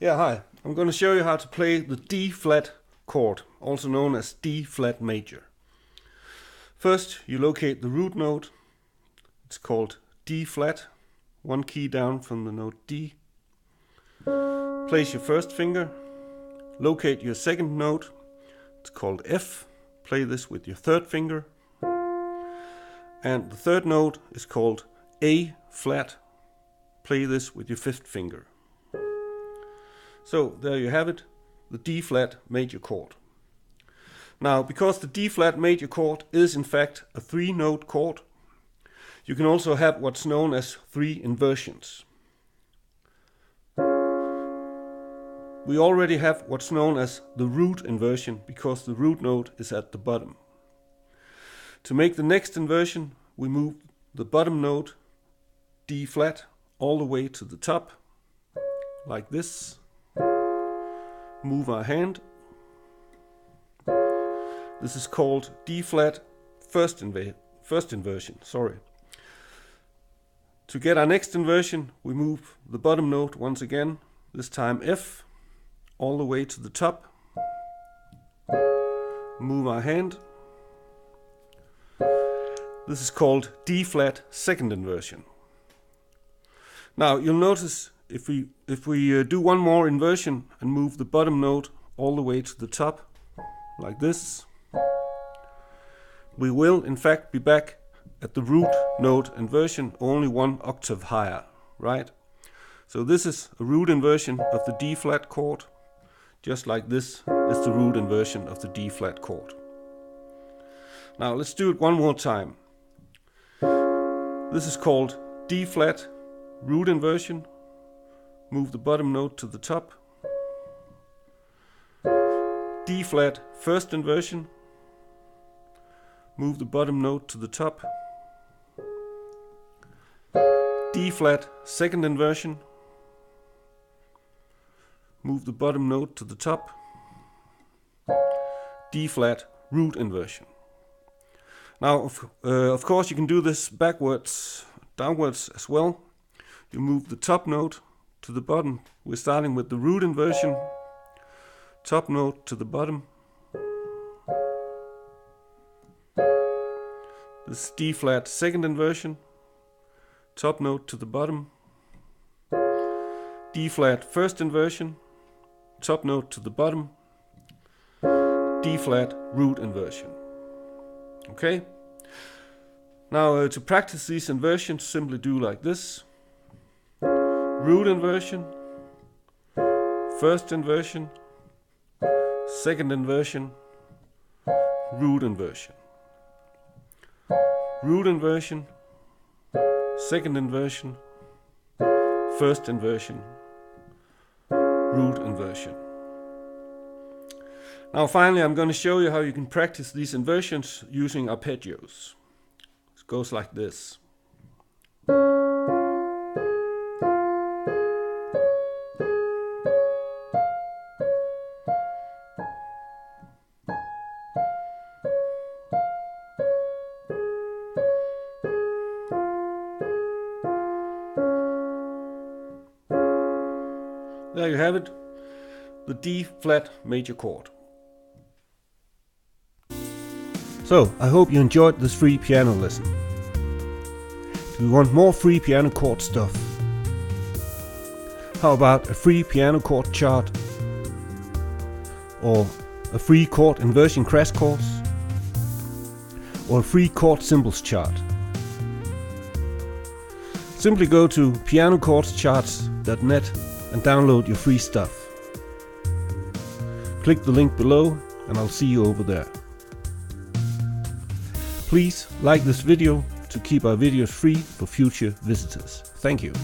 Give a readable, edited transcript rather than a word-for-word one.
Yeah, hi. I'm going to show you how to play the D flat chord, also known as D flat major. First, you locate the root note. It's called D flat, one key down from the note D. Place your first finger. Locate your second note. It's called F. Play this with your third finger. And the third note is called A flat. Play this with your fifth finger. So there you have it, the D flat major chord. Now, because the D flat major chord is in fact a 3-note chord, you can also have what's known as 3 inversions. We already have what's known as the root inversion because the root note is at the bottom. To make the next inversion, we move the bottom note, D flat, all the way to the top, like this. Move our hand. This is called D flat first inversion. To get our next inversion, we move the bottom note once again, this time F, all the way to the top. Move our hand. This is called D flat second inversion. Now you'll notice if we do one more inversion and move the bottom note all the way to the top, like this, we will in fact be back at the root note inversion, only 1 octave higher, right? So this is a root inversion of the D flat chord, just like this is the root inversion of the D flat chord. Now let's do it one more time. This is called D flat root inversion. Move the bottom note to the top. D flat first inversion. Move the bottom note to the top. D flat second inversion. Move the bottom note to the top. D flat root inversion. Now, of course, you can do this backwards, downwards as well. You move the top note to the bottom. We're starting with the root inversion. Top note to the bottom. This is D flat second inversion. Top note to the bottom. D flat first inversion. Top note to the bottom. D flat root inversion. Okay? Now to practice these inversions, simply do like this. Root inversion, first inversion, second inversion, root inversion. Root inversion, second inversion, first inversion, root inversion. Now finally I'm going to show you how you can practice these inversions using arpeggios. It goes like this. There you have it, the D flat major chord. So, I hope you enjoyed this free piano lesson. If you want more free piano chord stuff, how about a free piano chord chart? Or a free chord inversion crash course? Or a free chord symbols chart? Simply go to pianochordcharts.net and download your free stuff. Click the link below and I'll see you over there. Please like this video to keep our videos free for future visitors. Thank you.